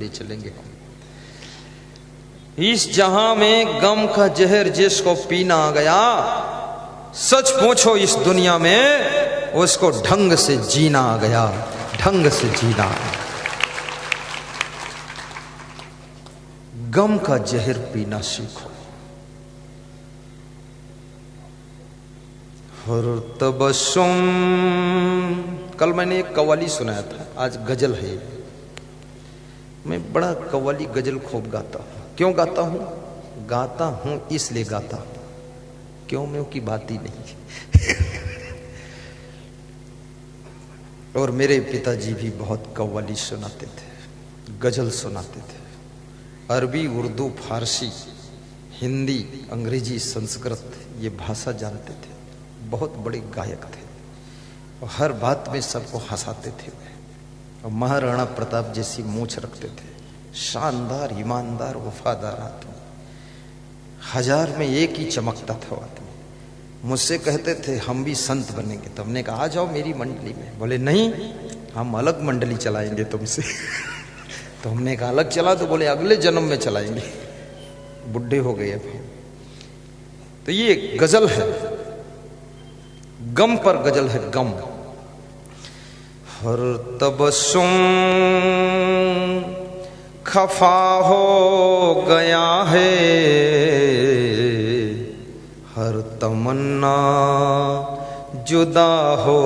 ले चलेंगे हम। इस जहां में गम का जहर जिसको पीना आ गया, सच पूछो इस दुनिया में उसको ढंग से जीना आ गया, ढंग से जीना। गम का जहर पीना सीखो। हर तबस्सुम, कल मैंने एक कव्वाली सुनाया था, आज गजल है। मैं बड़ा कव्वाली गजल खूब गाता हूं। क्यों गाता हूं? गाता हूं इसलिए गाता हूं, क्यों में की बात ही नहीं। और मेरे पिताजी भी बहुत कव्वाली सुनाते थे, गजल सुनाते थे। अरबी, उर्दू, फारसी, हिंदी, अंग्रेजी, संस्कृत ये भाषा जानते थे। बहुत बड़े गायक थे और हर बात में सबको हंसाते थे। और महाराणा प्रताप जैसी मूंछ रखते थे, शानदार, ईमानदार, वफादार आदमी। 1000 में एक ही चमकता था आदमी। मुझसे कहते थे हम भी संत बनेंगे, तो हमने कहा आ जाओ मेरी मंडली में। बोले नहीं, हम अलग मंडली चलाएंगे तुमसे। तो हमने कहा अलग चला, तो बोले अगले जन्म में चलाएंगे, बुढ़े हो गए अब। तो ये गजल है, गम पर गजल है, गम। हर तबस्सुम खफा हो गया है, हर तमन्ना जुदा हो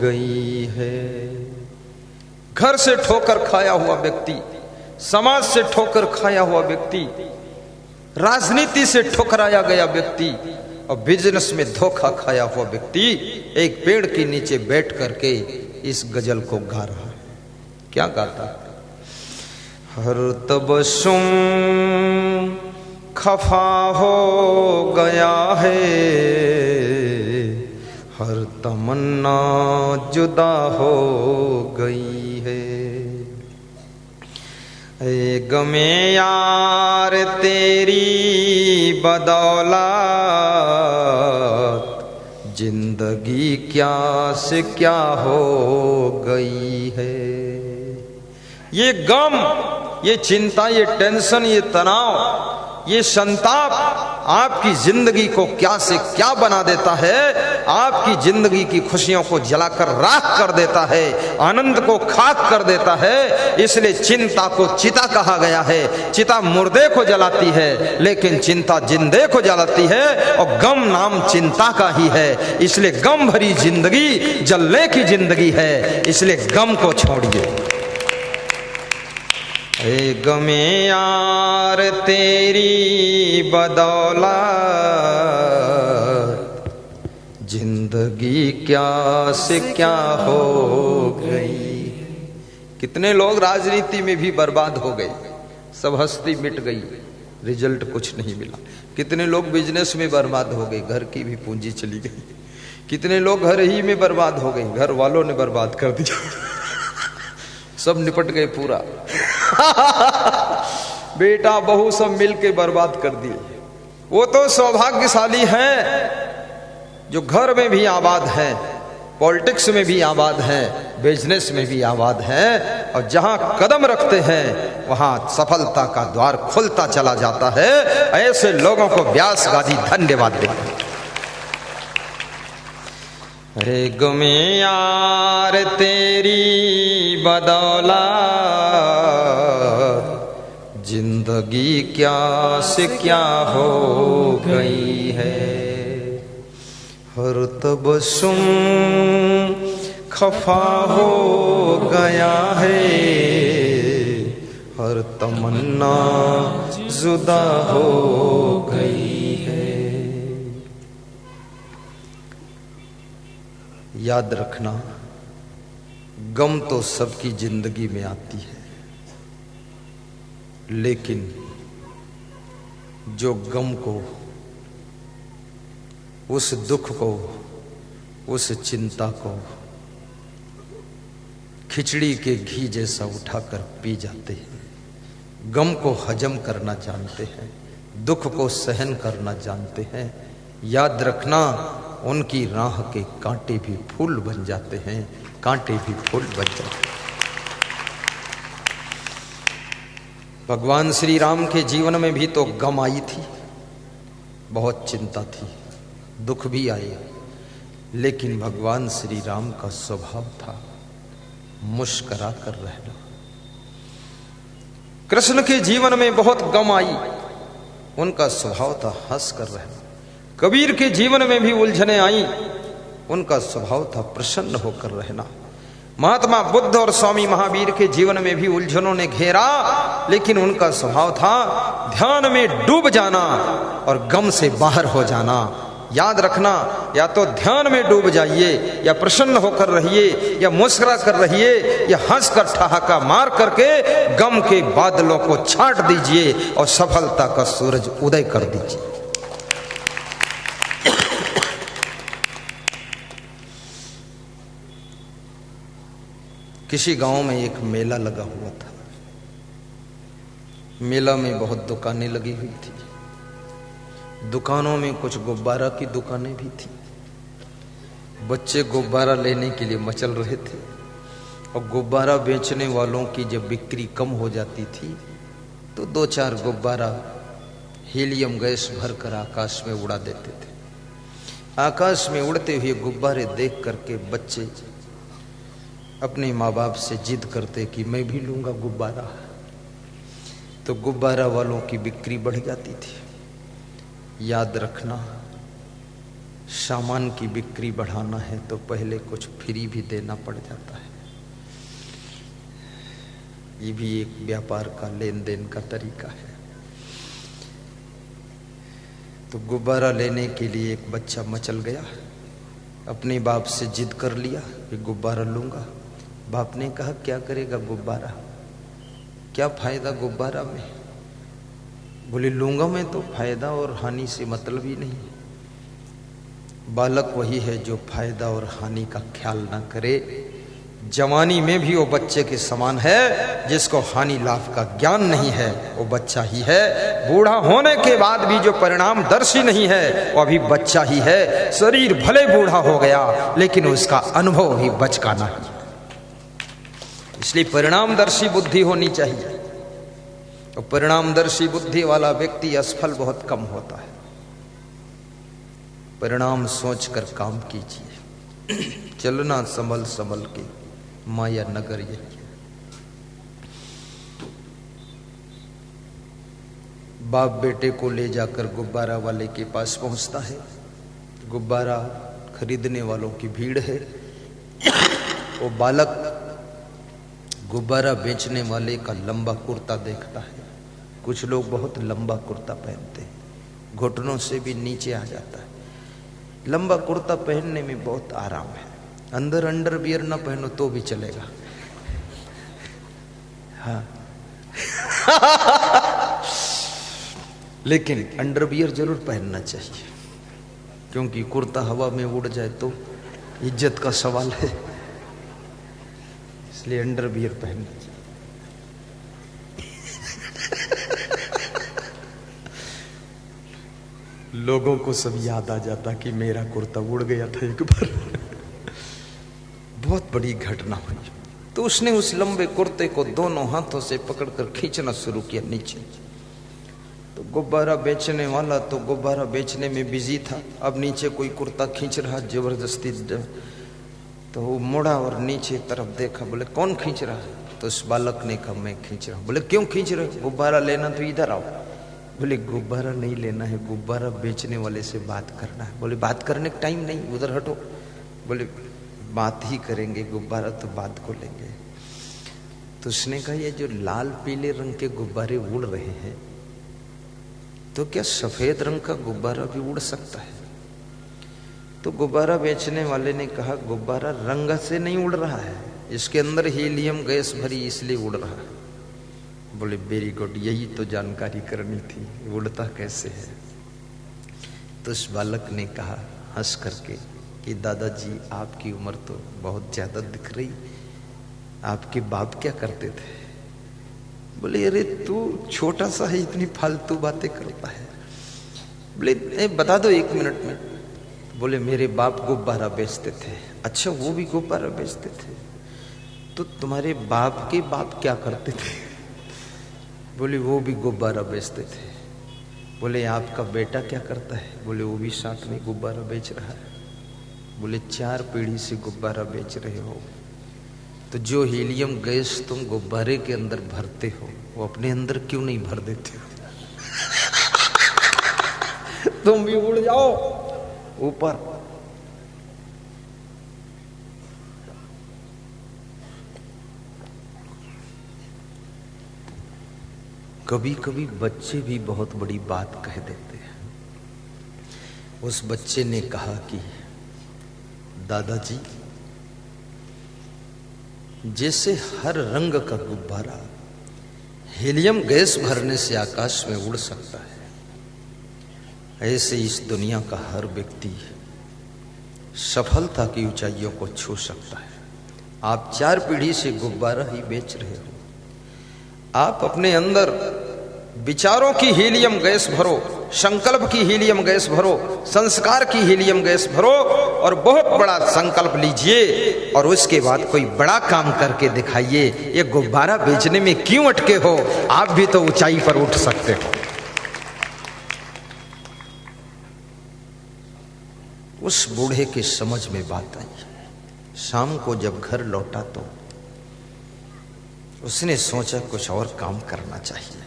गई है। घर से ठोकर खाया हुआ व्यक्ति, समाज से ठोकर खाया हुआ व्यक्ति, राजनीति से ठुकराया गया व्यक्ति और बिजनेस में धोखा खाया हुआ व्यक्ति एक पेड़ के नीचे बैठ करके इस गजल को गा रहा है। क्या गाता है? हर तबस्सुम खफा हो गया है, हर तमन्ना जुदा हो गई है। ए गमे यार तेरी बदौलत, जिंदगी क्या से क्या हो गई है। ये गम, ये चिंता, ये टेंशन, ये तनाव, ये संताप आपकी जिंदगी को क्या से क्या बना देता है। आपकी जिंदगी की खुशियों को जलाकर राख कर देता है, आनंद को खाक कर देता है। इसलिए चिंता को चिता कहा गया है। चिता मुर्दे को जलाती है, लेकिन चिंता जिंदे को जलाती है। और गम नाम चिंता का ही है, इसलिए गम भरी जिंदगी जलने की जिंदगी है। इसलिए गम को छोड़िए। ए गमे यार तेरी बदौलत, जिंदगी क्या से क्या हो गई। कितने लोग राजनीति में भी बर्बाद हो गए, सब हस्ती मिट गई, रिजल्ट कुछ नहीं मिला। कितने लोग बिजनेस में बर्बाद हो गए, घर की भी पूंजी चली गई। कितने लोग घर ही में बर्बाद हो गए, घर वालों ने बर्बाद कर दिया। सब निपट गए पूरा। बेटा बहू सब मिलके बर्बाद कर दिए। वो तो सौभाग्यशाली हैं जो घर में भी आबाद हैं, पॉलिटिक्स में भी आबाद हैं, बिजनेस में भी आबाद हैं, और जहां कदम रखते हैं वहां सफलता का द्वार खुलता चला जाता है। ऐसे लोगों को व्यास गादी धन्यवाद देते हैं। अरे गमे यार तेरी बदौलत, जिंदगी क्या से क्या हो गई है। हर तबस्सुम खफा हो गया है, हर तमन्ना जुदा हो गई है। याद रखना, गम तो सबकी जिंदगी में आती है, लेकिन जो गम को, उस दुख को, उस चिंता को खिचड़ी के घी जैसा उठाकर पी जाते हैं, गम को हजम करना जानते हैं, दुख को सहन करना जानते हैं, याद रखना उनकी राह के कांटे भी फूल बन जाते हैं, कांटे भी फूल बन जाते हैं। भगवान श्री राम के जीवन में भी तो गम आई थी, बहुत चिंता थी, दुख भी आए, लेकिन भगवान श्री राम का स्वभाव था मुस्कुरा कर रहना। कृष्ण के जीवन में बहुत गम आई, उनका स्वभाव था हंस कर रहना। कबीर के जीवन में भी उलझने आई, उनका स्वभाव था प्रसन्न होकर रहना। महात्मा बुद्ध और स्वामी महावीर के जीवन में भी उलझनों ने घेरा, लेकिन उनका स्वभाव था ध्यान में डूब जाना और गम से बाहर हो जाना। याद रखना, या तो ध्यान में डूब जाइए, या प्रसन्न होकर रहिए, या मुस्कुरा कर रहिए, या हंसकर ठहाका मार करके गम के बादलों को छाट दीजिए और सफलता का सूरज उदय कर दीजिए। किसी गांव में एक मेला लगा हुआ था। मेला में बहुत दुकानें लगी हुई थी। दुकानों में कुछ गुब्बारा की दुकानें भी थी। बच्चे गुब्बारा लेने के लिए मचल रहे थे और गुब्बारा बेचने वालों की जब बिक्री कम हो जाती थी तो 2-4 गुब्बारा हीलियम गैस भरकर आकाश में उड़ा देते थे। आकाश में उड़ते हुए गुब्बारे देख करके बच्चे अपने माँ बाप से जिद करते कि मैं भी लूंगा गुब्बारा, तो गुब्बारा वालों की बिक्री बढ़ जाती थी। याद रखना, सामान की बिक्री बढ़ाना है तो पहले कुछ फ्री भी देना पड़ जाता है। ये भी एक व्यापार का लेन देन का तरीका है। तो गुब्बारा लेने के लिए एक बच्चा मचल गया, अपने बाप से जिद कर लिया कि गुब्बारा लूंगा। बाप ने कहा क्या करेगा गुब्बारा, क्या फायदा गुब्बारा में? बोले लूंगा मैं तो फायदा और हानि से मतलब ही नहीं। बालक वही है जो फायदा और हानि का ख्याल ना करे। जवानी में भी वो बच्चे के समान है, जिसको हानि लाभ का ज्ञान नहीं है वो बच्चा ही है। बूढ़ा होने के बाद भी जो परिणामदर्शी नहीं है वो अभी बच्चा ही है। शरीर भले बूढ़ा हो गया लेकिन उसका अनुभव ही बचकाना है। इसलिए परिणामदर्शी बुद्धि होनी चाहिए, और परिणामदर्शी बुद्धि वाला व्यक्ति असफल बहुत कम होता है। परिणाम सोचकर काम कीजिए। चलना संभल संभल के, माया नगर यही है। बाप बेटे को ले जाकर गुब्बारा वाले के पास पहुंचता है। गुब्बारा खरीदने वालों की भीड़ है। वो बालक गुब्बारा बेचने वाले का लंबा कुर्ता देखता है। कुछ लोग बहुत लंबा कुर्ता पहनते हैं, घुटनों से भी नीचे आ जाता है। लंबा कुर्ता पहनने में बहुत आराम है। अंदर अंडरवियर ना पहनो तो भी चलेगा। हाँ लेकिन अंडरवियर जरूर पहनना चाहिए, क्योंकि कुर्ता हवा में उड़ जाए तो इज्जत का सवाल है। इसलिए अंडरवियर पहनना चाहिए। लोगों को सब याद आ जाता कि मेरा कुर्ता उड़ गया था एक बार। बहुत बड़ी घटना हुई। तो उसने उस लंबे कुर्ते को दोनों हाथों से पकड़कर खींचना शुरू किया नीचे। तो गुब्बारा बेचने वाला तो गुब्बारा बेचने में बिजी था। अब नीचे कोई कुर्ता खींच रहा जबरदस्ती, तो वो मुड़ा और नीचे तरफ देखा। बोले कौन खींच रहा है? तो उस बालक ने कहा मैं खींच रहा हूं। बोले क्यों खींच रहे? गुब्बारा लेना तो इधर आओ। बोले गुब्बारा नहीं लेना है, गुब्बारा बेचने वाले से बात करना है। बोले बात करने का टाइम नहीं, उधर हटो। बोले बात ही करेंगे, गुब्बारा तो बात को लेंगे। तो उसने कहा ये जो लाल पीले रंग के गुब्बारे उड़ रहे हैं, तो क्या सफेद रंग का गुब्बारा भी उड़ सकता है? तो गुब्बारा बेचने वाले ने कहा गुब्बारा रंग से नहीं उड़ रहा है, इसके अंदर हीलियम गैस भरी इसलिए उड़ रहा है। बोले वेरी गुड, यही तो जानकारी करनी थी, उड़ता कैसे है। तो उस बालक ने कहा हंस करके कि दादाजी आपकी उम्र तो बहुत ज्यादा दिख रही, आपके बाप क्या करते थे? बोले अरे तू छोटा सा है, इतनी फालतू बातें करता है। बोले बता दो 1 मिनट में। बोले मेरे बाप गुब्बारा बेचते थे। अच्छा वो भी गुब्बारा बेचते थे? तो तुम्हारे बाप के बाप क्या करते थे? बोले वो भी गुब्बारा बेचते थे। बोले आपका बेटा क्या करता है? बोले वो भी साथ में गुब्बारा बेच रहा है। बोले 4 पीढ़ी से गुब्बारा बेच रहे हो, तो जो हीलियम गैस तुम गुब्बारे के अंदर भरते हो वो अपने अंदर क्यों नहीं भर देते हो? तुम भी उड़ जाओ ऊपर। कभी कभी बच्चे भी बहुत बड़ी बात कह देते हैं। उस बच्चे ने कहा कि दादाजी, जैसे हर रंग का गुब्बारा हीलियम गैस भरने से आकाश में उड़ सकता है, ऐसे इस दुनिया का हर व्यक्ति सफलता की ऊंचाइयों को छू सकता है। आप 4 पीढ़ी से गुब्बारा ही बेच रहे हो। आप अपने अंदर विचारों की हीलियम गैस भरो, संकल्प की हीलियम गैस भरो, संस्कार की हीलियम गैस भरो और बहुत बड़ा संकल्प लीजिए और उसके बाद कोई बड़ा काम करके दिखाइए। ये गुब्बारा बेचने में क्यों अटके हो? आप भी तो ऊंचाई पर उठ सकते हो। उस बूढ़े के समझ में बात आई। शाम को जब घर लौटा तो उसने सोचा कुछ और काम करना चाहिए।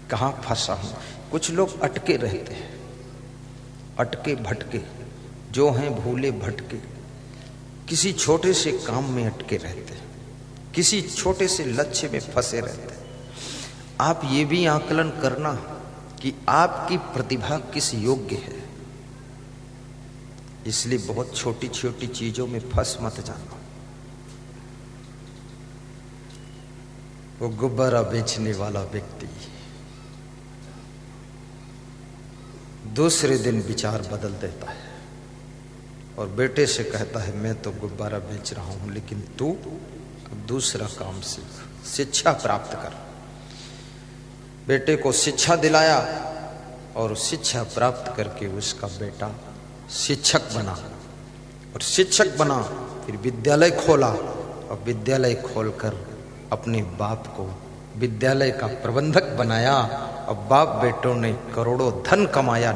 कहाँ फंसा हूं? कुछ लोग अटके रहते हैं, अटके भटके जो हैं, भूले भटके, किसी छोटे से काम में अटके रहते हैं, किसी छोटे से लक्ष्य में फंसे रहते हैं। आप ये भी आकलन करना कि आपकी प्रतिभा किस योग्य है। इसलिए बहुत छोटी छोटी चीजों में फंस मत जाना। वो गुब्बारा बेचने वाला व्यक्ति दूसरे दिन विचार बदल देता है और बेटे से कहता है, मैं तो गुब्बारा बेच रहा हूं, लेकिन तू अब दूसरा काम सीख, शिक्षा प्राप्त कर। बेटे को शिक्षा दिलाया और शिक्षा प्राप्त करके उसका बेटा शिक्षक बना और शिक्षक बना, फिर विद्यालय खोला और विद्यालय खोलकर अपने बाप को विद्यालय का प्रबंधक बनाया और बाप बेटों ने करोड़ों धन कमाया।